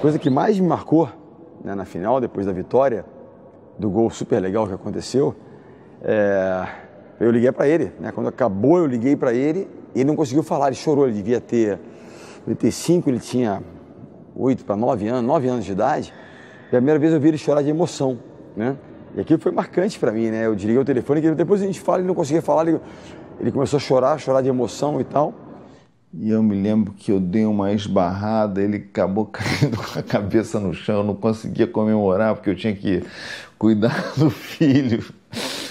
coisa que mais me marcou, né, na final, depois da vitória, do gol super legal que aconteceu, eu liguei para ele, né? Quando acabou eu liguei para ele, ele não conseguiu falar, ele chorou, ele devia ter 5, ele tinha 8 para 9 anos de idade. E a primeira vez eu vi ele chorar de emoção, né? E aquilo foi marcante para mim, né? Eu desliguei o telefone, que depois a gente fala, ele não conseguia falar, ele começou a chorar de emoção e tal. E eu me lembro que eu dei uma esbarrada, ele acabou caindo com a cabeça no chão, eu não conseguia comemorar porque eu tinha que cuidar do filho.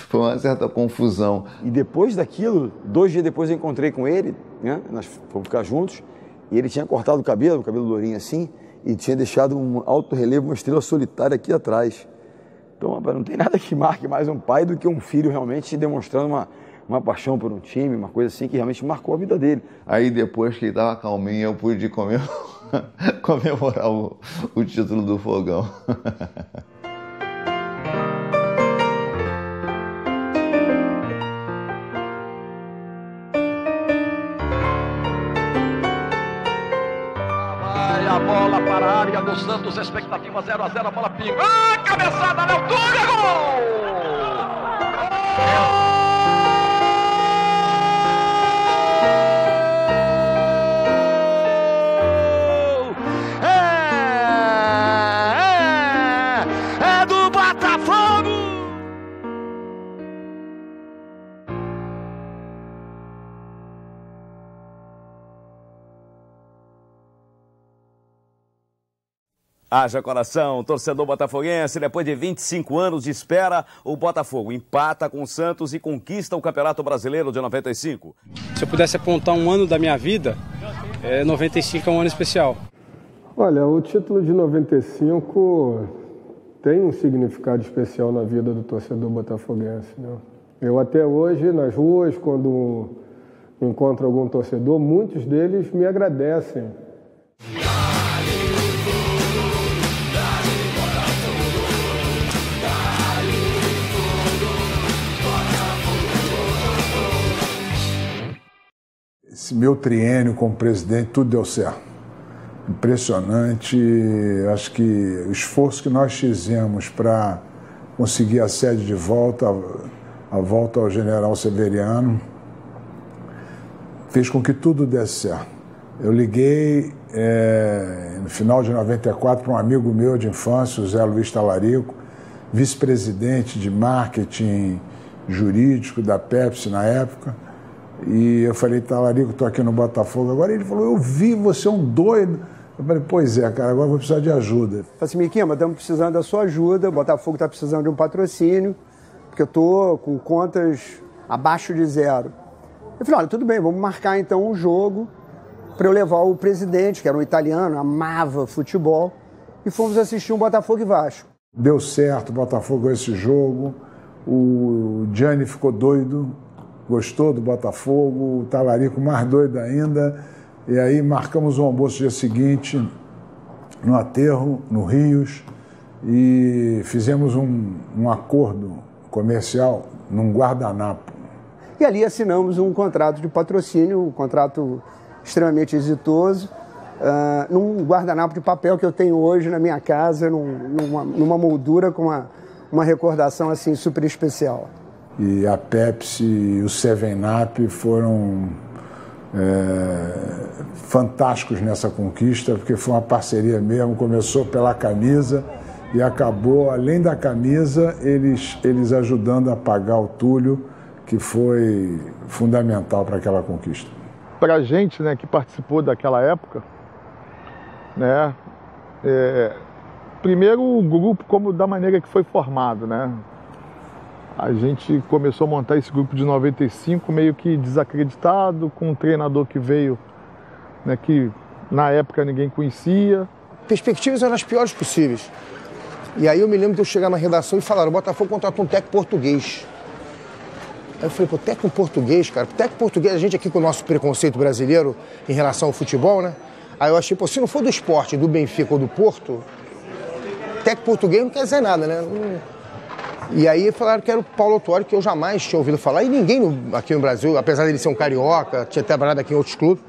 Foi uma certa confusão. E depois daquilo, 2 dias depois eu encontrei com ele, né? Nós fomos ficar juntos, e ele tinha cortado o cabelo lourinho assim, e tinha deixado um alto relevo, uma estrela solitária aqui atrás. Então, não tem nada que marque mais um pai do que um filho realmente demonstrando uma paixão por um time, uma coisa assim que realmente marcou a vida dele. Aí depois que ele estava calminho, eu pude comemorar o título do Fogão. A bola para a área do Santos, expectativa 0-0, a bola pinga. Cabeçada na altura, gol! É do Botafogo! Haja coração, torcedor botafoguense, depois de 25 anos de espera, o Botafogo empata com o Santos e conquista o Campeonato Brasileiro de 95. Se eu pudesse apontar um ano da minha vida, 95 é um ano especial. Olha, o título de 95 tem um significado especial na vida do torcedor botafoguense, né? Eu até hoje, nas ruas, quando encontro algum torcedor, muitos deles me agradecem. Esse meu triênio como presidente, tudo deu certo. Impressionante. Acho que o esforço que nós fizemos para conseguir a sede de volta, a volta ao General Severiano, fez com que tudo desse certo. Eu liguei no final de 94 para um amigo meu de infância, o Zé Luiz Talarico, vice-presidente de marketing jurídico da Pepsi na época. E eu falei, Talarico, estou aqui no Botafogo agora. Ele falou, eu vi, você é um doido. Eu falei, pois é, cara, agora eu vou precisar de ajuda. Eu falei assim, Miquinha, estamos precisando da sua ajuda, o Botafogo está precisando de um patrocínio, porque eu estou com contas abaixo de 0. Eu falei, olha, tudo bem, vamos marcar então um jogo para eu levar o presidente, que era um italiano, amava futebol, e fomos assistir um Botafogo e Vasco. Deu certo, o Botafogo ganhou esse jogo, o Gianni ficou doido, gostou do Botafogo, o Talarico mais doido ainda, e aí marcamos o almoço no dia seguinte, no aterro, no Rios, e fizemos um acordo comercial num guardanapo. E ali assinamos um contrato de patrocínio, um contrato extremamente exitoso, num guardanapo de papel que eu tenho hoje na minha casa, numa moldura com uma recordação assim super especial. E a Pepsi e o 7-Up foram fantásticos nessa conquista, porque foi uma parceria mesmo, começou pela camisa e acabou, além da camisa, eles ajudando a pagar o Túlio, que foi fundamental para aquela conquista. Para a gente, né, que participou daquela época, né, primeiro o grupo como da maneira que foi formado, né? A gente começou a montar esse grupo de 95 meio que desacreditado, com um treinador que veio, né, que na época ninguém conhecia. Perspectivas eram as piores possíveis. E aí eu me lembro de eu chegar na redação e falar, o Botafogo contratou um técnico português. Aí eu falei, pô, técnico português, cara. Técnico português, a gente aqui com o nosso preconceito brasileiro em relação ao futebol, né? Aí eu achei, pô, se não for do esporte, do Benfica ou do Porto, técnico português não quer dizer nada, né? E aí falaram que era o Paulo Autuori, que eu jamais tinha ouvido falar. E ninguém aqui no Brasil, apesar dele ser um carioca, tinha trabalhado aqui em outros clubes,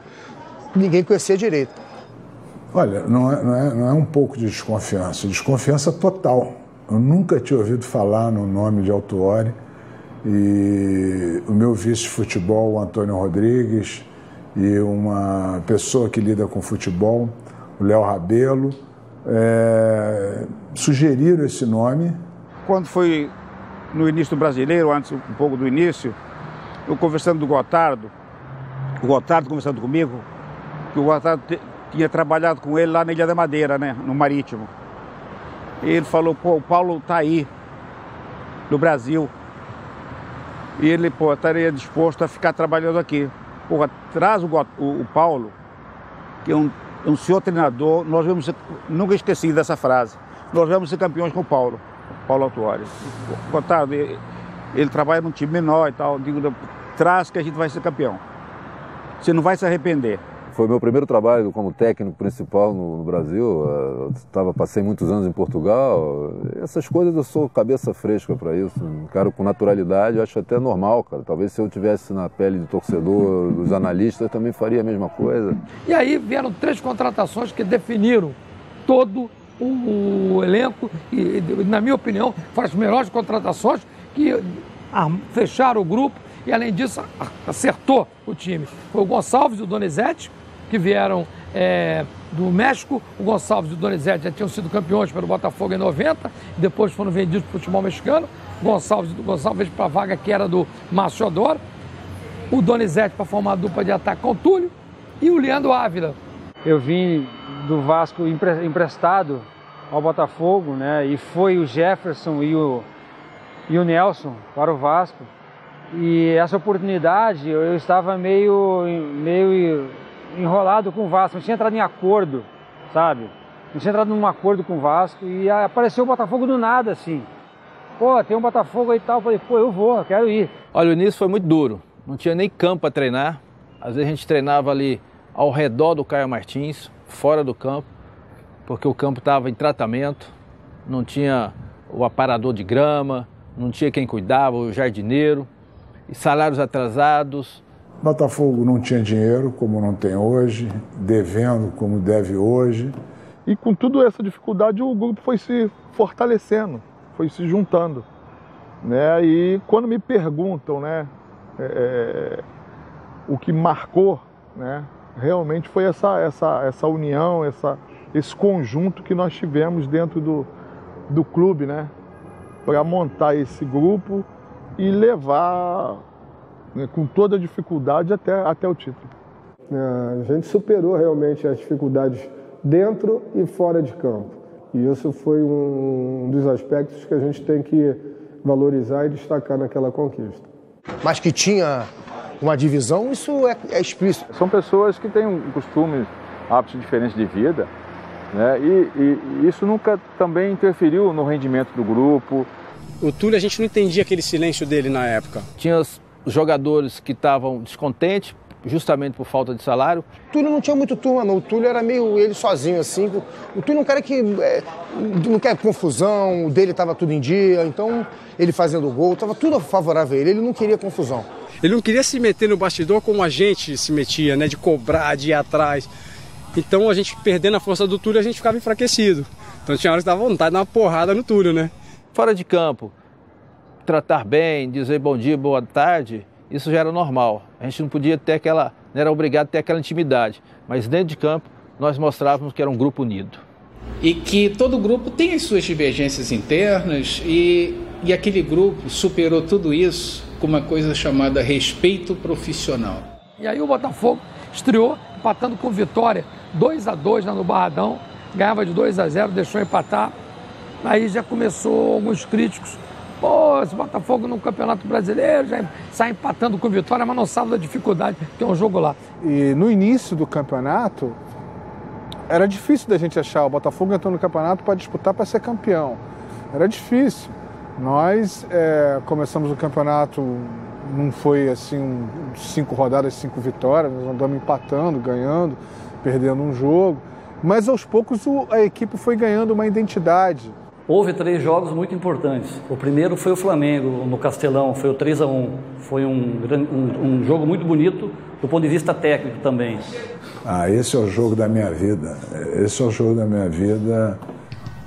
ninguém conhecia direito. Olha, não é um pouco de desconfiança total. Eu nunca tinha ouvido falar no nome de Autuori, e o meu vice de futebol, o Antônio Rodrigues, e uma pessoa que lida com futebol, o Léo Rabelo, sugeriram esse nome. Quando foi no início do Brasileiro, antes um pouco do início, eu conversando do Gotardo, o Gotardo conversando comigo, que o Gotardo tinha trabalhado com ele lá na Ilha da Madeira, né, no Marítimo. E ele falou, pô, o Paulo está aí, no Brasil. E ele, pô, estaria disposto a ficar trabalhando aqui. Pô, traz o Paulo, que é um senhor treinador, nós vamos ser, nunca esqueci dessa frase, nós vamos ser campeões com o Paulo Autuori. Gotardo, ele trabalha num time menor e tal, digo, traz que a gente vai ser campeão. Você não vai se arrepender. Foi meu primeiro trabalho como técnico principal no Brasil. Passei muitos anos em Portugal. Essas coisas eu sou cabeça fresca para isso. Encaro com naturalidade, eu acho até normal, cara. Talvez se eu tivesse na pele do torcedor, dos analistas, eu também faria a mesma coisa. E aí vieram 3 contratações que definiram todo o elenco e, na minha opinião, foram as melhores contratações que fecharam o grupo e, além disso, acertou o time. Foi o Gonçalves e o Donizete, que vieram do México. O Gonçalves e o Donizete já tinham sido campeões pelo Botafogo em 90, depois foram vendidos para o futebol mexicano. O Gonçalves veio para a vaga que era do Márcio Odoro, o Donizete para formar a dupla de ataque com o Túlio e o Leandro Ávila. Eu vim do Vasco emprestado ao Botafogo, né? E foi o Jefferson e o Nelson para o Vasco. E essa oportunidade eu estava meio enrolado com o Vasco, não tinha entrado em acordo, sabe? Não tinha entrado num acordo com o Vasco e apareceu o Botafogo do nada, assim. Pô, tem um Botafogo aí e tal. Eu falei, pô, eu quero ir. Olha, o início foi muito duro, não tinha nem campo para treinar. Às vezes a gente treinava ali ao redor do Caio Martins, fora do campo, porque o campo estava em tratamento, não tinha o aparador de grama, não tinha quem cuidava, o jardineiro, e salários atrasados. Botafogo não tinha dinheiro, como não tem hoje, devendo como deve hoje. E com toda essa dificuldade, o grupo foi se fortalecendo, foi se juntando, né? E quando me perguntam, né, o que marcou, né, realmente foi essa união, esse conjunto que nós tivemos dentro do clube, né, para montar esse grupo e levar, né, com toda a dificuldade até o título. A gente superou realmente as dificuldades dentro e fora de campo. E isso foi um dos aspectos que a gente tem que valorizar e destacar naquela conquista. Mas que tinha uma divisão, isso é explícito. São pessoas que têm costumes, hábitos diferentes de vida, né? E isso nunca também interferiu no rendimento do grupo. O Túlio, a gente não entendia aquele silêncio dele na época. Tinha os jogadores que estavam descontentes, justamente por falta de salário. O Túlio não tinha muito turma, não. O Túlio era meio ele sozinho, assim. O Túlio é um cara que não quer confusão, o dele estava tudo em dia, então ele fazendo gol, estava tudo favorável a ele, ele não queria confusão. Ele não queria se meter no bastidor como a gente se metia, né? De cobrar, de ir atrás. Então a gente, perdendo a força do Túlio, a gente ficava enfraquecido. Então tinha horas que dava vontade de dar uma porrada no Túlio, né? Fora de campo, tratar bem, dizer bom dia, boa tarde, isso já era normal. A gente não podia ter não era obrigado a ter aquela intimidade. Mas dentro de campo, nós mostrávamos que era um grupo unido. E que todo grupo tem as suas divergências internas e aquele grupo superou tudo isso com uma coisa chamada respeito profissional. E aí o Botafogo estreou empatando com Vitória, 2-2 lá no Barradão, ganhava de 2-0, deixou empatar. Aí já começou alguns críticos, pô, esse Botafogo no Campeonato Brasileiro já sai empatando com Vitória, mas não sabe da dificuldade que tem um jogo lá. E no início do campeonato, era difícil da gente achar. O Botafogo entrou no campeonato para disputar para ser campeão. Era difícil. Nós começamos o campeonato, não foi assim 5 rodadas, 5 vitórias, nós andamos empatando, ganhando, perdendo um jogo. Mas aos poucos a equipe foi ganhando uma identidade. Houve 3 jogos muito importantes. O primeiro foi o Flamengo, no Castelão, foi o 3-1. Foi um jogo muito bonito, do ponto de vista técnico também. Esse é o jogo da minha vida. Esse é o jogo da minha vida.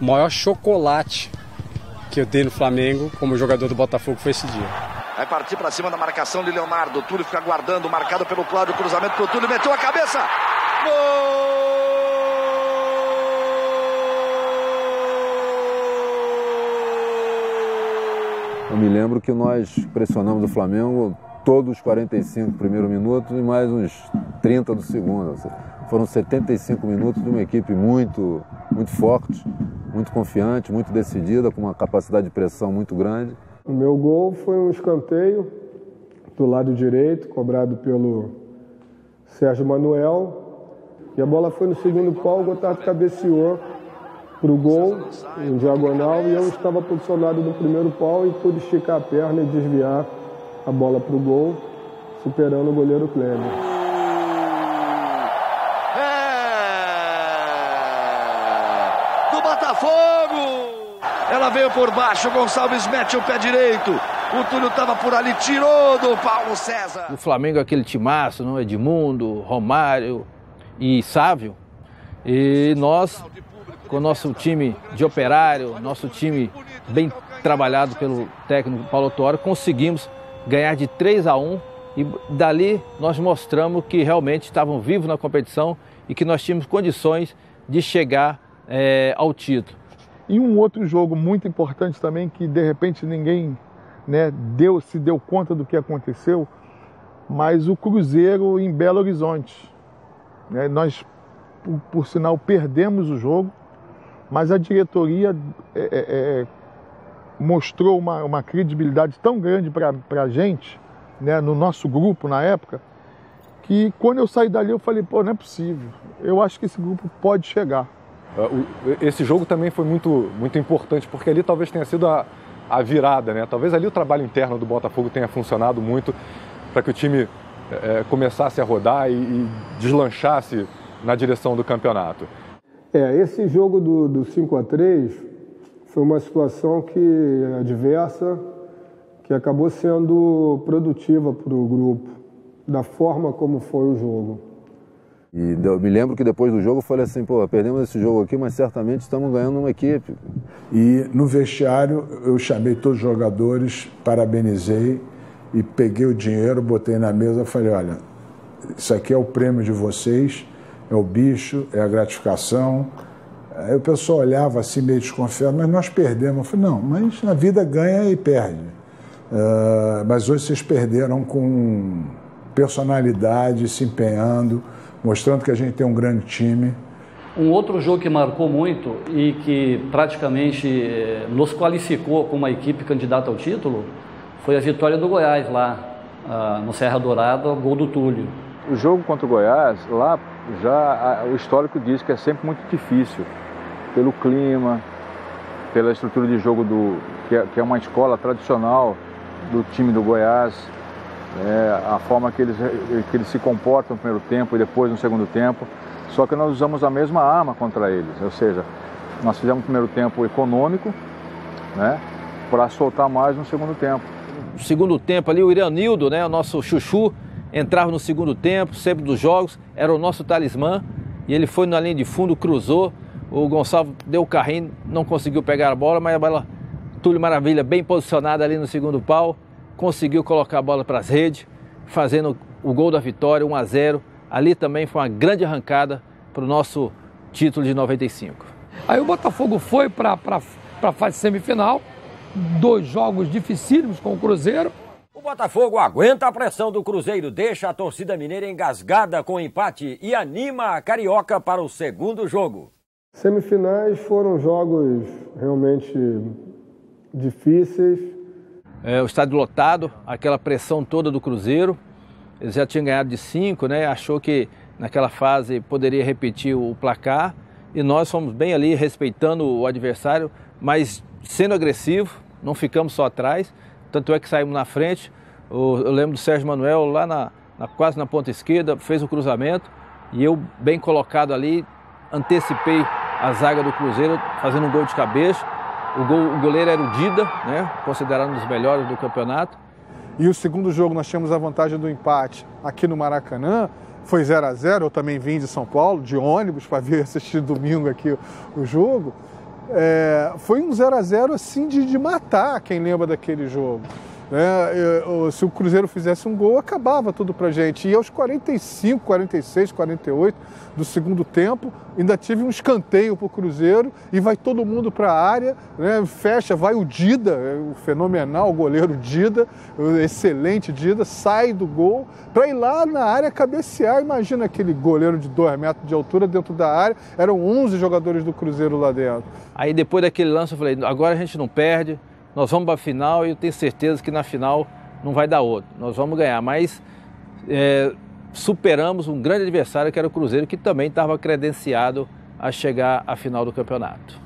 O maior chocolate que eu dei no Flamengo como jogador do Botafogo foi esse dia. Vai partir para cima da marcação de Leonardo. O Túlio fica aguardando, marcado pelo Cláudio. Cruzamento pro Túlio, meteu a cabeça. Gol! Eu me lembro que nós pressionamos o Flamengo todos os 45 primeiros minutos e mais uns 30 do segundo. Foram 75 minutos de uma equipe muito forte, muito confiante, muito decidida, com uma capacidade de pressão muito grande. O meu gol foi um escanteio do lado direito, cobrado pelo Sérgio Manuel. E a bola foi no segundo pau, o Gotardo cabeceou para o gol, em diagonal, e eu estava posicionado no primeiro pau e pude esticar a perna e desviar a bola para o gol, superando o goleiro Kleber. Do Botafogo! Ela veio por baixo, o Gonçalves mete o pé direito, o Túlio estava por ali, tirou do Paulo César. O Flamengo é aquele timaço, não? Edmundo, Romário e Sávio, e nós, com o nosso time de Operário, nosso time bem trabalhado pelo técnico Paulo Tuori, conseguimos ganhar de 3-1 e dali nós mostramos que realmente estavam vivos na competição e que nós tínhamos condições de chegar ao título. E um outro jogo muito importante também, que de repente ninguém, né, se deu conta do que aconteceu, mas o Cruzeiro em Belo Horizonte. Nós, por sinal, perdemos o jogo, mas a diretoria mostrou uma credibilidade tão grande para a gente, né, no nosso grupo na época, que quando eu saí dali eu falei, pô, não é possível, eu acho que esse grupo pode chegar. Esse jogo também foi muito importante, porque ali talvez tenha sido a virada, né? Talvez ali o trabalho interno do Botafogo tenha funcionado muito para que o time começasse a rodar e deslanchasse na direção do campeonato. Esse jogo do 5-3 foi uma situação adversa, que acabou sendo produtiva para o grupo, da forma como foi o jogo. E eu me lembro que depois do jogo eu falei assim, pô, perdemos esse jogo aqui, mas certamente estamos ganhando uma equipe. E no vestiário eu chamei todos os jogadores, parabenizei e peguei o dinheiro, botei na mesa e falei, olha, isso aqui é o prêmio de vocês, é o bicho, é a gratificação. Aí o pessoal olhava assim meio desconfiado, mas nós perdemos. Eu falei, não, mas na vida ganha e perde. Mas hoje vocês perderam com personalidade, se empenhando, mostrando que a gente tem um grande time. Um outro jogo que marcou muito e que praticamente nos qualificou como uma equipe candidata ao título foi a vitória do Goiás lá no Serra Dourada, gol do Túlio. O jogo contra o Goiás, lá já o histórico diz que é sempre muito difícil, pelo clima, pela estrutura de jogo que é uma escola tradicional do time do Goiás, a forma que eles se comportam no primeiro tempo e depois no segundo tempo. Só que nós usamos a mesma arma contra eles, ou seja, nós fizemos o primeiro tempo econômico, né, para soltar mais no segundo tempo. No segundo tempo ali o Iranildo, né, o nosso chuchu, entrava no segundo tempo, sempre dos jogos, era o nosso talismã, e ele foi na linha de fundo, cruzou, o Gonçalves deu o carrinho, não conseguiu pegar a bola, mas a bola, Túlio Maravilha, bem posicionada ali no segundo pau, conseguiu colocar a bola para as redes, fazendo o gol da vitória, 1-0. Ali também foi uma grande arrancada para o nosso título de 95. Aí o Botafogo foi para a fase semifinal, 2 jogos dificílimos com o Cruzeiro. O Botafogo aguenta a pressão do Cruzeiro, deixa a torcida mineira engasgada com o empate e anima a Carioca para o segundo jogo. Semifinais foram jogos realmente difíceis. O estádio lotado, aquela pressão toda do Cruzeiro. Eles já tinham ganhado de 5, né? Achou que naquela fase poderia repetir o placar. E nós fomos bem ali, respeitando o adversário, mas sendo agressivo, não ficamos só atrás. Tanto é que saímos na frente. Eu lembro do Sérgio Manuel lá quase na ponta esquerda, fez o cruzamento. E eu, bem colocado ali, antecipei a zaga do Cruzeiro, fazendo um gol de cabeça. O goleiro era o Dida, né? Considerado um dos melhores do campeonato. E o segundo jogo nós tínhamos a vantagem do empate aqui no Maracanã. Foi 0-0, eu também vim de São Paulo, de ônibus, para vir assistir domingo aqui o jogo. Foi um 0-0 assim de matar quem lembra daquele jogo. Se o Cruzeiro fizesse um gol, acabava tudo pra gente. E aos 45, 46, 48 do segundo tempo, ainda tive um escanteio pro Cruzeiro e vai todo mundo para a área, né? Fecha, vai o Dida, o fenomenal goleiro Dida, o excelente Dida, sai do gol para ir lá na área cabecear. Imagina aquele goleiro de 2 metros de altura dentro da área, eram 11 jogadores do Cruzeiro lá dentro. Aí depois daquele lance eu falei, agora a gente não perde, nós vamos para a final e eu tenho certeza que na final não vai dar outro, nós vamos ganhar, mas superamos um grande adversário que era o Cruzeiro, que também estava credenciado a chegar à final do campeonato.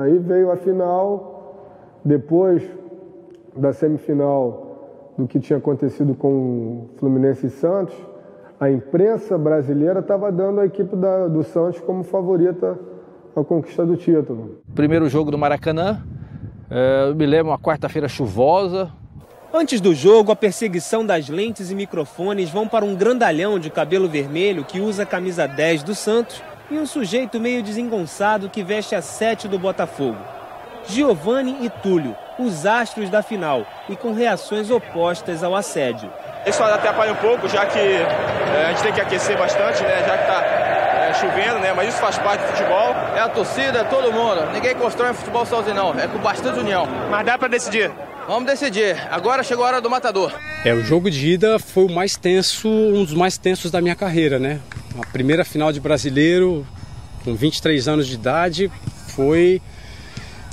Aí veio a final, depois da semifinal do que tinha acontecido com o Fluminense e Santos, a imprensa brasileira estava dando a equipe do Santos como favorita à conquista do título. Primeiro jogo do Maracanã, eu me lembro, uma quarta-feira chuvosa. Antes do jogo, a perseguição das lentes e microfones vão para um grandalhão de cabelo vermelho que usa a camisa 10 do Santos e um sujeito meio desengonçado que veste a 7 do Botafogo. Giovani e Túlio, os astros da final, e com reações opostas ao assédio. Isso atrapalha um pouco, já que a gente tem que aquecer bastante, né? Já que está chovendo, né? Mas isso faz parte do futebol. É a torcida, é todo mundo. Ninguém constrói futebol sozinho, não. É com bastante união. Mas dá para decidir. Vamos decidir. Agora chegou a hora do matador. O jogo de ida foi o mais tenso, um dos mais tensos da minha carreira, né? A primeira final de brasileiro, com 23 anos de idade, foi...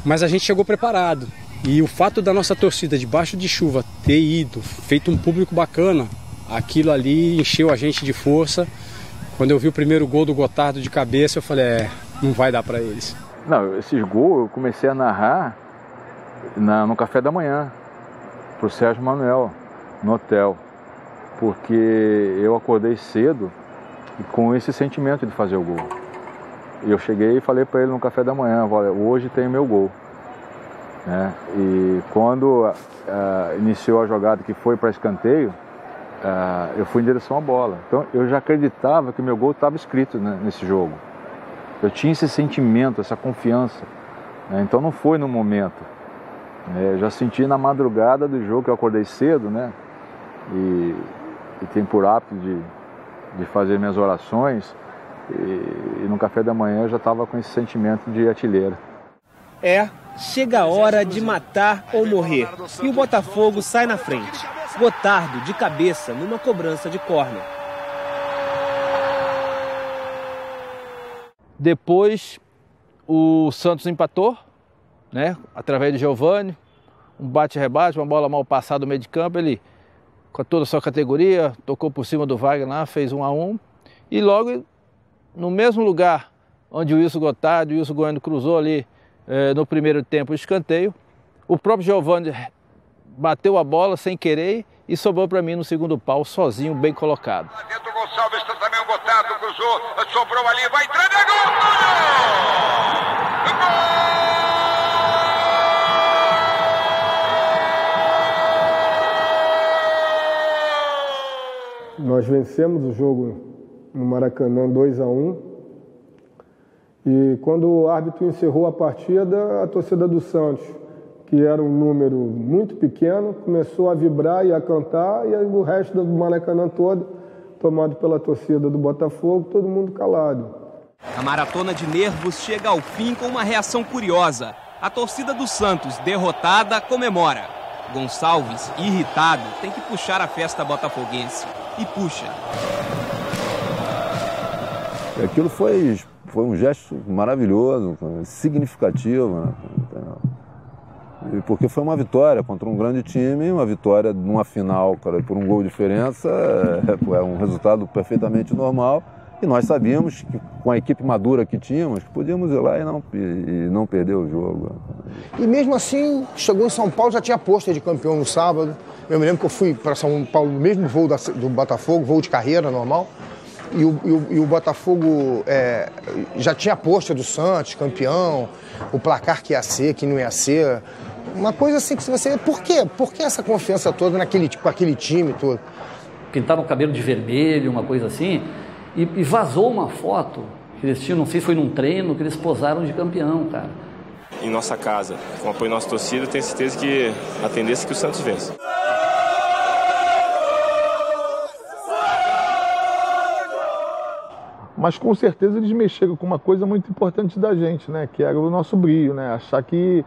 Mas a gente chegou preparado. E o fato da nossa torcida, debaixo de chuva, ter ido, feito um público bacana, aquilo ali encheu a gente de força. Quando eu vi o primeiro gol do Gotardo de cabeça, eu falei, não vai dar para eles. Não, esses gols eu comecei a narrar no café da manhã, pro Sérgio Manuel, no hotel. Porque eu acordei cedo e com esse sentimento de fazer o gol. E eu cheguei e falei para ele no café da manhã, hoje tem meu gol. Né? E quando iniciou a jogada que foi para escanteio, eu fui em direção à bola. Então eu já acreditava que meu gol estava escrito, né, nesse jogo. Eu tinha esse sentimento, essa confiança. Né? Então não foi no momento. Eu já senti na madrugada do jogo, que eu acordei cedo, né? E tenho por hábito de fazer minhas orações. E no café da manhã eu já estava com esse sentimento de artilheiro. Chega a hora de matar ou morrer. E o Botafogo sai na frente. Gotardo de cabeça numa cobrança de córner. Depois o Santos empatou, né? Através de Giovani. Um bate-rebate, uma bola mal passada no meio de campo. Ele, com toda a sua categoria, tocou por cima do Wagner lá, fez 1-1. E logo no mesmo lugar onde o Wilson Gotardo e o Wilson Goiano cruzou ali no primeiro tempo o escanteio, o próprio Giovani bateu a bola sem querer e sobrou para mim no segundo pau, sozinho, bem colocado. Lá dentro o Gonçalves, também o Gotardo cruzou, sobrou ali, vai entrar, é gol! Gol! Nós vencemos o jogo no Maracanã 2-1. E quando o árbitro encerrou a partida, a torcida do Santos, que era um número muito pequeno, começou a vibrar e a cantar, e o resto do Maracanã todo, tomado pela torcida do Botafogo, todo mundo calado. A maratona de nervos chega ao fim com uma reação curiosa. A torcida do Santos, derrotada, comemora. Gonçalves, irritado, tem que puxar a festa botafoguense. E puxa. Aquilo foi um gesto maravilhoso, significativo, né? Porque foi uma vitória contra um grande time, uma vitória numa final, cara, por um gol de diferença, é um resultado perfeitamente normal E nós sabíamos que com a equipe madura que tínhamos, podíamos ir lá e não perder o jogo. E mesmo assim, chegou em São Paulo, já tinha pôster de campeão no sábado. Eu me lembro que eu fui para São Paulo no mesmo voo do Botafogo, voo de carreira normal. E o Botafogo já tinha pôster do Santos, campeão, o placar que ia ser, que não ia ser. Uma coisa assim que você... Por quê? Por que essa confiança toda com aquele time todo? Pintaram o cabelo de vermelho, uma coisa assim, e vazou uma foto que eles tinham, não sei se foi num treino, que eles posaram de campeão, cara. Em nossa casa, com o apoio da nossa torcida, tenho certeza que a tendência é que o Santos vença. Mas com certeza eles mexeram com uma coisa muito importante da gente, né? Que era o nosso brilho, né? Achar que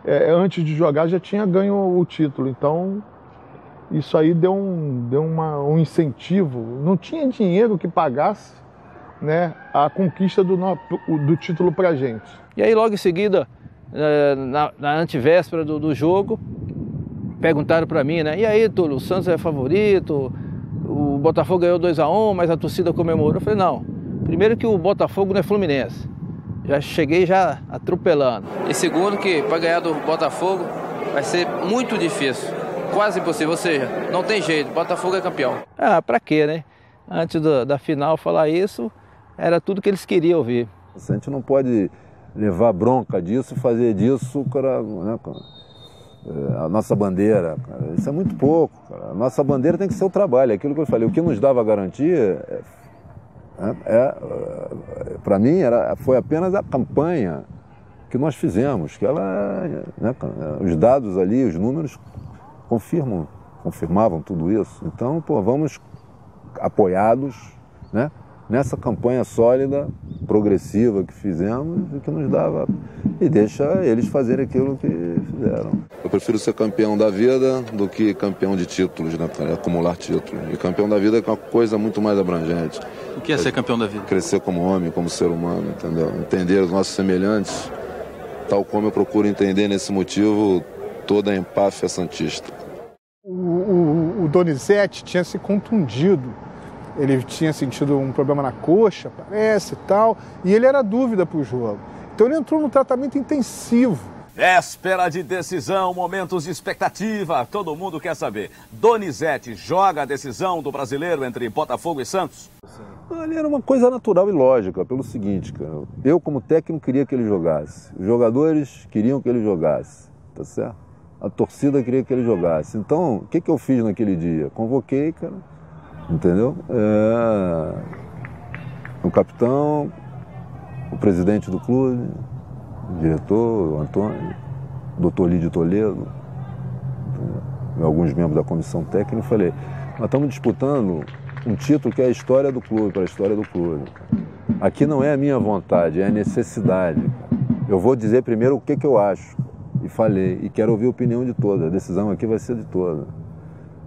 antes de jogar já tinha ganho o título. Então isso aí deu um incentivo. Não tinha dinheiro que pagasse, né, a conquista do título pra gente. E aí logo em seguida, na antevéspera do jogo, perguntaram para mim, né? E aí, Túlio, o Santos é favorito, o Botafogo ganhou 2-1, mas a torcida comemorou. Eu falei, não. Primeiro que o Botafogo não é Fluminense. Já cheguei atropelando. E segundo que para ganhar do Botafogo vai ser muito difícil. Quase impossível, ou seja, não tem jeito, Botafogo é campeão. Ah, pra quê, né? Antes da final falar isso, era tudo que eles queriam ouvir. A gente não pode levar bronca disso e fazer disso, cara, né, a nossa bandeira. Cara. Isso é muito pouco, cara. A nossa bandeira tem que ser o trabalho, é aquilo que eu falei. O que nos dava garantia... para mim foi apenas a campanha que nós fizemos, que os dados ali, os números confirmavam tudo isso. Então, vamos apoiados, né, nessa campanha sólida, progressiva que fizemos e que nos dava, e deixa eles fazerem aquilo que fizeram. Eu prefiro ser campeão da vida do que campeão de títulos, né, acumular títulos. E campeão da vida é uma coisa muito mais abrangente. O que é ser campeão da vida? Crescer como homem, como ser humano, entendeu? Entender os nossos semelhantes, tal como eu procuro entender nesse motivo toda a empáfia santista. O Donizete tinha se contundido. Ele tinha sentido um problema na coxa, parece, e tal, e ele era dúvida para o jogo. Então ele entrou no tratamento intensivo. Véspera de decisão, momentos de expectativa, todo mundo quer saber. Donizete joga a decisão do brasileiro entre Botafogo e Santos? Ali era uma coisa natural e lógica, pelo seguinte, cara, eu como técnico queria que ele jogasse, os jogadores queriam que ele jogasse, tá certo? A torcida queria que ele jogasse. Então, o que eu fiz naquele dia? Convoquei, cara, entendeu? O capitão, o presidente do clube, o diretor, o Antônio, o doutor Lídio Toledo, e alguns membros da comissão técnica, e falei, nós estamos disputando um título que é a história do clube, para a história do clube. Aqui não é a minha vontade, é a necessidade. Eu vou dizer primeiro o que eu acho. E falei, e quero ouvir a opinião de todos, a decisão aqui vai ser de todos.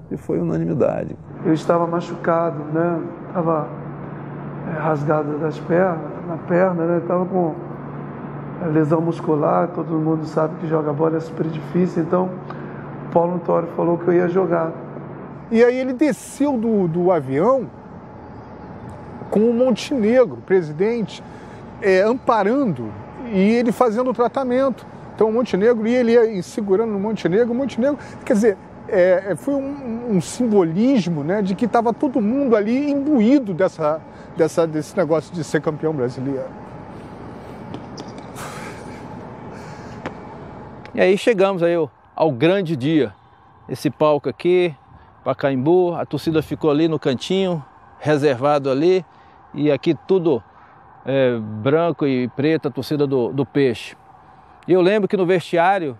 E foi unanimidade. Eu estava machucado, né? Estava rasgado na perna, né? Estava com lesão muscular, todo mundo sabe que joga bola é super difícil, então o Paulo Notório falou que eu ia jogar. E aí ele desceu do avião com o Montenegro, o presidente, amparando e ele fazendo o tratamento. Então o Montenegro, e ele ia segurando no Montenegro, quer dizer, foi um simbolismo, né, de que estava todo mundo ali imbuído desse negócio de ser campeão brasileiro. E aí chegamos aí ao grande dia, esse palco aqui, Pacaembu, a torcida ficou ali no cantinho, reservado ali, e aqui tudo branco e preto, a torcida do Peixe. E eu lembro que no vestiário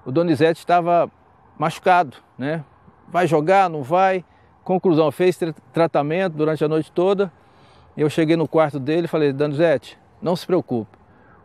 o Donizete estava machucado, né? Vai jogar, não vai? Conclusão, fez tratamento durante a noite toda. Eu cheguei no quarto dele e falei, Donizete, não se preocupe.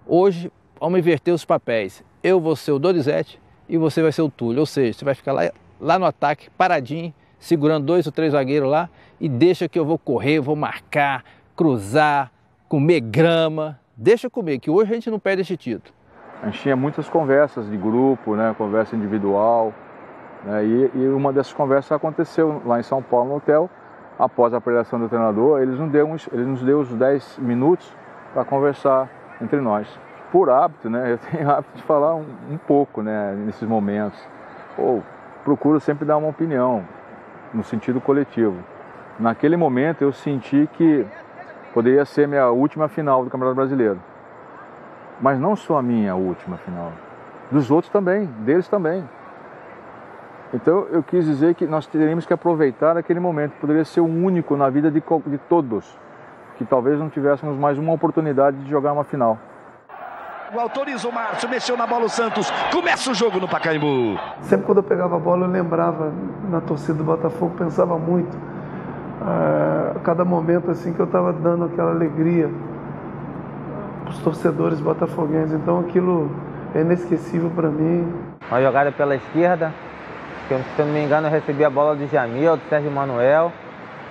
Hoje vamos inverter os papéis. Eu vou ser o Donizete e você vai ser o Túlio. Ou seja, você vai ficar lá no ataque, paradinho, segurando 2 ou 3 zagueiros lá e deixa que eu vou correr, vou marcar, cruzar, comer grama. Deixa comer, que hoje a gente não perde esse título. A gente tinha muitas conversas de grupo, né, conversa individual, né, e uma dessas conversas aconteceu lá em São Paulo, no hotel, após a preleção do treinador, ele nos deu os 10 minutos para conversar entre nós. Por hábito, né, eu tenho hábito de falar um pouco, né, nesses momentos. Procuro sempre dar uma opinião, no sentido coletivo. Naquele momento eu senti que poderia ser minha última final do Campeonato Brasileiro. Mas não só a minha última final, dos outros também, deles também. Então eu quis dizer que nós teríamos que aproveitar aquele momento, poderia ser o único na vida de todos, que talvez não tivéssemos mais uma oportunidade de jogar uma final. Autoriza o Márcio, mexeu na bola o Santos, começa o jogo no Pacaembu. Sempre quando eu pegava a bola eu lembrava na torcida do Botafogo, pensava muito. A cada momento assim que eu estava dando aquela alegria para os torcedores botafoguenses. Então aquilo é inesquecível para mim. Uma jogada pela esquerda, que se eu não me engano eu recebi a bola do Jamil, do Sérgio Manuel.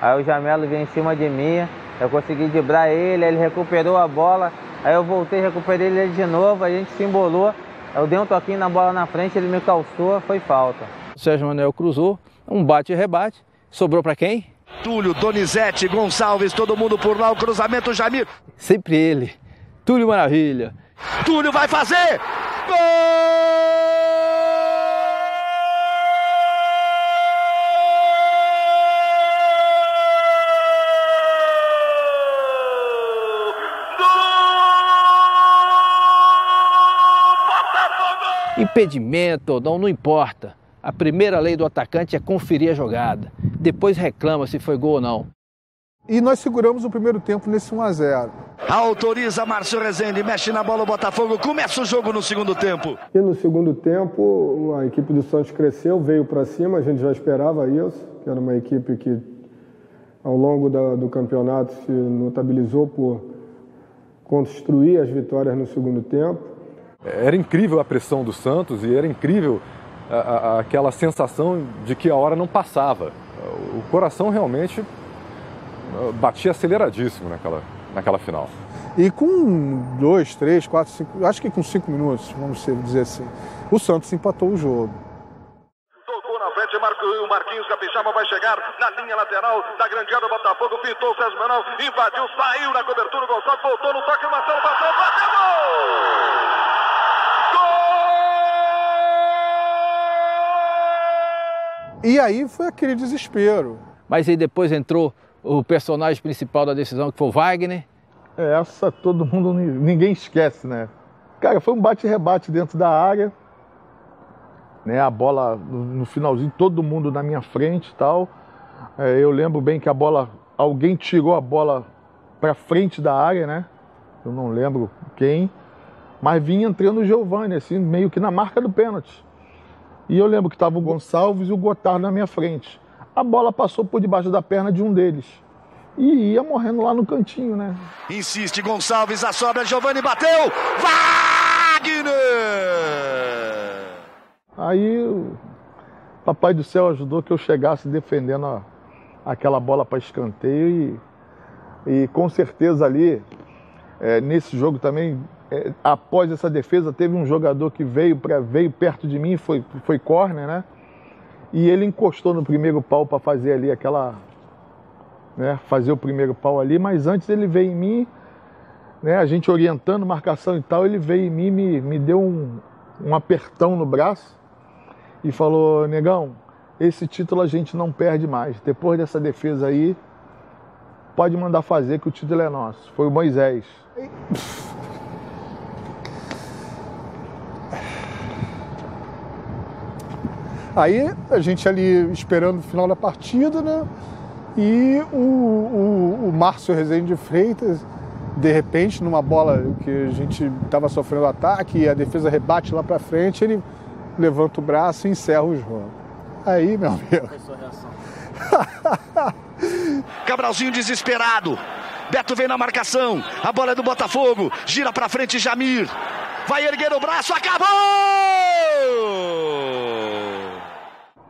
Aí o Jamelo veio em cima de mim, eu consegui driblar ele, ele recuperou a bola. Aí eu voltei, recuperei ele de novo, a gente se embolou. Eu dei um toquinho na bola na frente, ele me calçou, foi falta. O Sérgio Manuel cruzou, um bate e rebate. Sobrou para quem? Túlio, Donizete, Gonçalves, todo mundo por lá, o cruzamento, Jamir. Sempre ele, Túlio Maravilha. Túlio vai fazer! Gol! Impedimento ou não importa. A primeira lei do atacante é conferir a jogada. Depois reclama se foi gol ou não. E nós seguramos o primeiro tempo nesse 1-0. Autoriza Márcio Rezende, mexe na bola o Botafogo, começa o jogo no segundo tempo. E no segundo tempo, a equipe do Santos cresceu, veio para cima, a gente já esperava isso, que era uma equipe que ao longo do campeonato se notabilizou por construir as vitórias no segundo tempo. Era incrível a pressão do Santos e era incrível aquela sensação de que a hora não passava. O coração realmente batia aceleradíssimo naquela final. E com 2, 3, 4, 5, acho que com 5 minutos, vamos dizer assim, o Santos empatou o jogo. Tocou na frente, o Marquinhos Capixaba vai chegar na linha lateral da grande área do Botafogo, pintou o Sérgio Manuel, invadiu, saiu na cobertura, o Gonçalves voltou no toque, o Marcelo bateu, gol! E aí foi aquele desespero. Mas aí depois entrou o personagem principal da decisão, que foi o Wagner. Essa todo mundo, ninguém esquece, né? Cara, foi um bate-rebate dentro da área, né? A bola no finalzinho, todo mundo na minha frente e tal. Eu lembro bem que alguém tirou a bola para frente da área, né? Eu não lembro quem, mas vinha entrando o Giovani, assim, meio que na marca do pênalti. E eu lembro que estava o Gonçalves e o Gotardo na minha frente. A bola passou por debaixo da perna de um deles. E ia morrendo lá no cantinho, né? Insiste Gonçalves, a sobra, Giovani bateu! Wagner! Aí o Papai do Céu ajudou que eu chegasse defendendo aquela bola para escanteio. E com certeza ali, nesse jogo também, após essa defesa, teve um jogador que veio perto de mim, foi córner, né? E ele encostou no primeiro pau para fazer ali fazer o primeiro pau ali, mas antes ele veio em mim, né? A gente orientando, marcação e tal, ele veio em mim, me deu um apertão no braço e falou: negão, esse título a gente não perde mais. Depois dessa defesa aí, pode mandar fazer que o título é nosso. Foi o Moisés. Aí a gente ali esperando o final da partida, né? E o Márcio Rezende de Freitas, de repente, numa bola que a gente estava sofrendo ataque e a defesa rebate lá pra frente, ele levanta o braço e encerra o jogo. Aí, meu amigo... Qual foi a sua reação? Cabralzinho desesperado. Beto vem na marcação. A bola é do Botafogo. Gira pra frente, Jamir. Vai erguer o braço, acabou!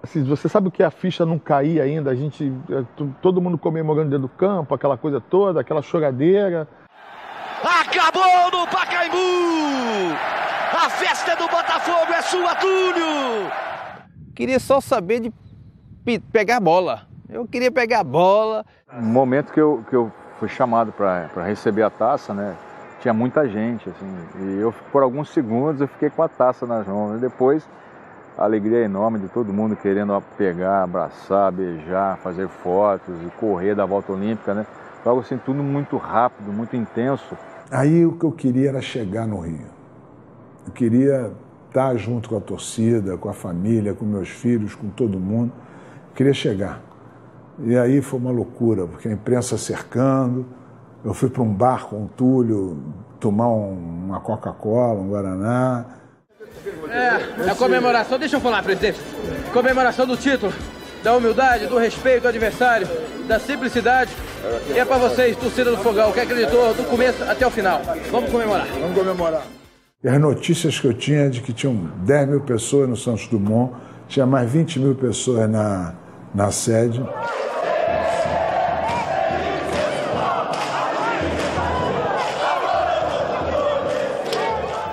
Assim, você sabe o que a ficha não cair ainda? A gente, todo mundo comemorando dentro do campo, aquela coisa toda, aquela choradeira. Acabou no Pacaembu! A festa do Botafogo é sua, Túlio! Queria só saber de pegar a bola. Eu queria pegar a bola. No momento que eu fui chamado para receber a taça, né? Tinha muita gente, assim, e eu, por alguns segundos, eu fiquei com a taça nas mãos. E depois, a alegria enorme de todo mundo querendo pegar, abraçar, beijar, fazer fotos e correr da volta olímpica, né? Algo assim, tudo muito rápido, muito intenso. Aí o que eu queria era chegar no Rio. Eu queria estar junto com a torcida, com a família, com meus filhos, com todo mundo. Eu queria chegar. E aí foi uma loucura, porque a imprensa cercando. Eu fui para um bar com o Túlio tomar uma Coca-Cola, um Guaraná. A comemoração, deixa eu falar, presidente. Comemoração do título, da humildade, do respeito do adversário, da simplicidade. E é para vocês, torcida do Fogão, que acreditou do começo até o final. Vamos comemorar. Vamos comemorar. E as notícias que eu tinha de que tinham 10 mil pessoas no Santos Dumont, tinha mais 20 mil pessoas na sede.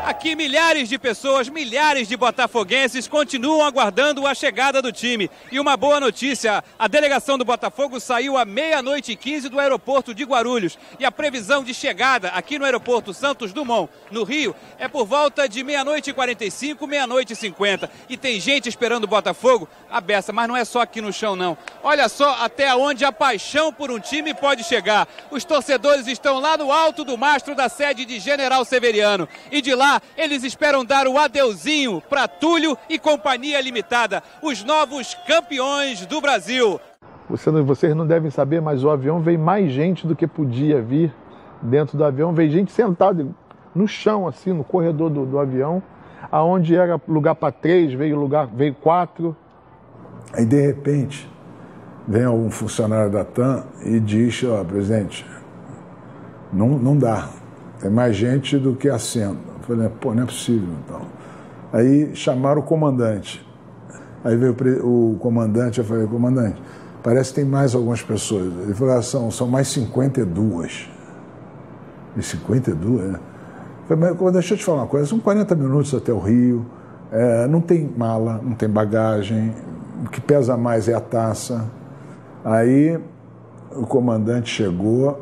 Aqui milhares de pessoas, milhares de botafoguenses continuam aguardando a chegada do time. E uma boa notícia, a delegação do Botafogo saiu à 00:15 do aeroporto de Guarulhos. E a previsão de chegada aqui no aeroporto Santos Dumont, no Rio, é por volta de 00:45, 00:50. E tem gente esperando o Botafogo à beça, mas não é só aqui no chão não. Olha só até onde a paixão por um time pode chegar. Os torcedores estão lá no alto do mastro da sede de General Severiano. E de lá, eles esperam dar o adeuzinho para Túlio e Companhia Limitada, os novos campeões do Brasil. Vocês não devem saber, mas o avião veio mais gente do que podia vir dentro do avião. Veio gente sentada no chão, assim, no corredor do avião. Aonde era lugar para 3, veio 4. Aí, de repente, vem algum funcionário da TAM e diz, ó, presidente, não dá. Tem mais gente do que assento. Eu falei, pô, não é possível, então. Aí chamaram o comandante. Aí veio o comandante, eu falei, comandante, parece que tem mais algumas pessoas. Ele falou, são mais 52. E 52, né? Eu falei, mas deixa eu te falar uma coisa, são 40 minutos até o Rio, não tem mala, não tem bagagem, o que pesa mais é a taça. Aí o comandante chegou,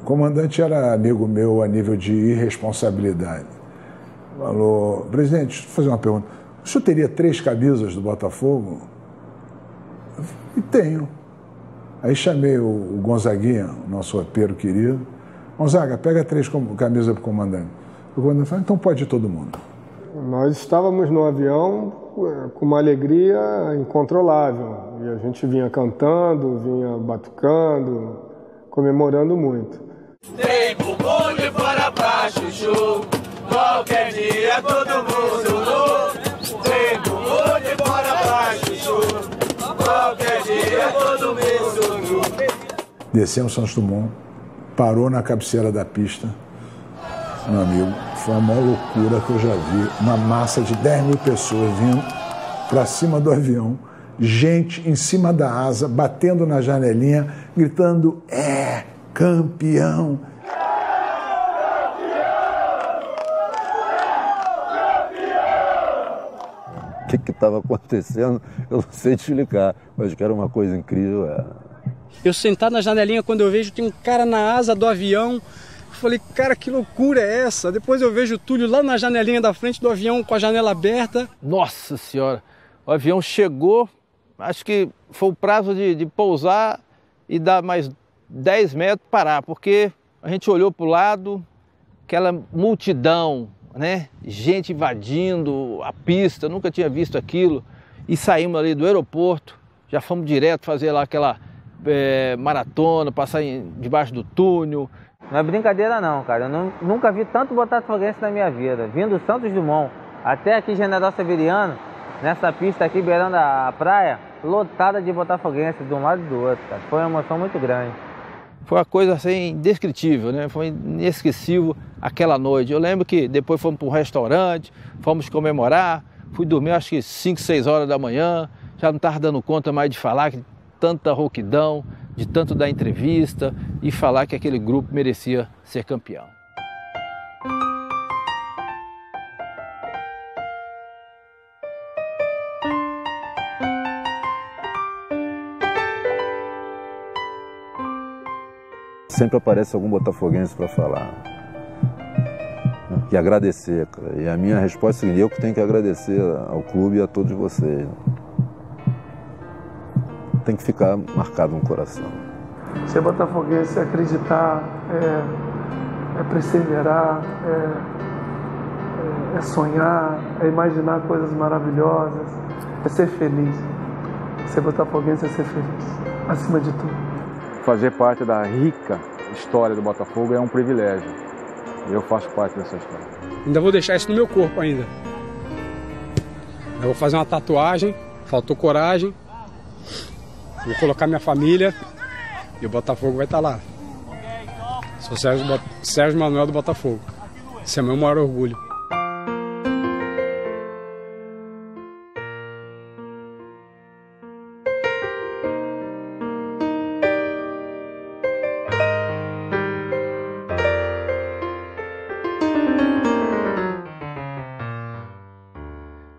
o comandante era amigo meu a nível de irresponsabilidade. Falou, presidente, deixa eu fazer uma pergunta. O senhor teria 3 camisas do Botafogo? E tenho. Aí chamei o Gonzaguinha, o nosso roteiro querido. Gonzaga, pega 3 camisas para o comandante. O comandante falou, então pode ir todo mundo. Nós estávamos no avião com uma alegria incontrolável. E a gente vinha cantando, vinha batucando, comemorando muito. Tem bumbum de fora pra chuchu. Qualquer dia todo mundo louco. Tem bumbum de fora pra chuchu. Qualquer dia todo mundo louco. Descemos Santos Dumont, parou na cabeceira da pista. Meu amigo, foi a maior loucura que eu já vi. Uma massa de 10 mil pessoas vindo para cima do avião. Gente em cima da asa, batendo na janelinha, gritando, campeão. O que estava acontecendo, eu não sei te explicar, mas que era uma coisa incrível. Eu sentado na janelinha, quando eu vejo, tem um cara na asa do avião, eu falei, cara, que loucura é essa? Depois eu vejo o Túlio lá na janelinha da frente do avião, com a janela aberta. Nossa Senhora, o avião chegou, acho que foi o prazo de pousar e dar mais 10 metros parar, porque a gente olhou para o lado, aquela multidão, né? Gente invadindo a pista, nunca tinha visto aquilo. E saímos ali do aeroporto, já fomos direto fazer lá aquela maratona, passar debaixo do túnel. Não é brincadeira não, cara. Eu nunca vi tanto botafoguense na minha vida. Vindo do Santos Dumont até aqui General Severiano, nessa pista aqui beirando a praia, lotada de botafoguenses de um lado e do outro, cara. Foi uma emoção muito grande. Foi uma coisa assim indescritível, né? Foi inesquecível aquela noite. Eu lembro que depois fomos para um restaurante, fomos comemorar, fui dormir acho que 5, 6 horas da manhã, já não estava dando conta mais de falar, que tanta rouquidão, de tanto dar entrevista e falar que aquele grupo merecia ser campeão. sempre aparece algum botafoguense para falar. E agradecer, cara. E a minha resposta é a seguinte: eu que tenho que agradecer ao clube e a todos vocês. Tem que ficar marcado no coração. Ser botafoguense é acreditar, é perseverar, é sonhar, é imaginar coisas maravilhosas, é ser feliz. Ser botafoguense é ser feliz, acima de tudo. Fazer parte da rica história do Botafogo é um privilégio. Eu faço parte dessa história. Ainda vou deixar isso no meu corpo ainda. Eu vou fazer uma tatuagem, faltou coragem. Vou colocar minha família e o Botafogo vai estar lá. Sou Sérgio Manuel do Botafogo. Esse é o meu maior orgulho.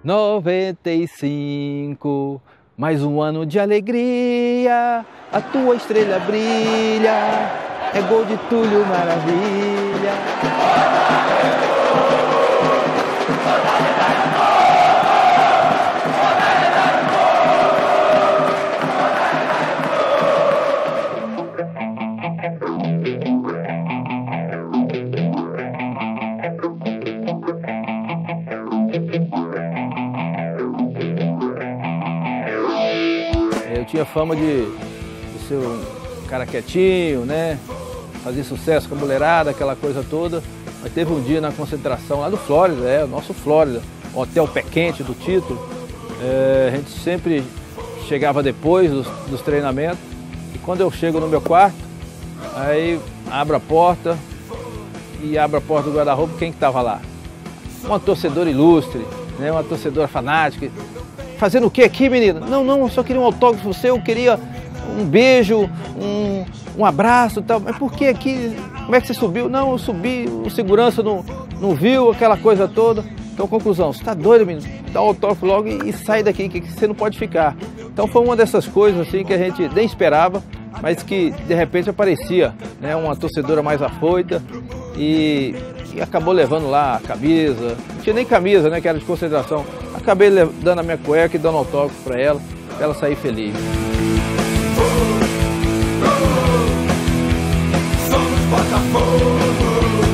'95, mais um ano de alegria, a tua estrela brilha, é gol de Túlio Maravilha. Eu tinha fama de ser um cara quietinho, né? Fazer sucesso com a mulherada, aquela coisa toda. Mas teve um dia na concentração lá do Flórida, o nosso Flórida, o hotel pé quente do título. A gente sempre chegava depois dos treinamentos. E quando eu chego no meu quarto, aí abro a porta do guarda-roupa, quem que estava lá? Uma torcedora ilustre, né? Uma torcedora fanática. Fazendo o que aqui, menina? Não, eu só queria um autógrafo seu, eu queria um beijo, um abraço e tal. Mas por que aqui? Como é que você subiu? Não, eu subi, o segurança não viu, aquela coisa toda. Então, conclusão, você tá doido, menino? Dá o autógrafo logo e sai daqui, que você não pode ficar. Então foi uma dessas coisas assim que a gente nem esperava, mas que de repente aparecia, né? Uma torcedora mais afoita e acabou levando lá a camisa. Não tinha nem camisa, né? Que era de concentração. Acabei dando a minha cueca e dando autógrafo para ela sair feliz. Somos Botafogo.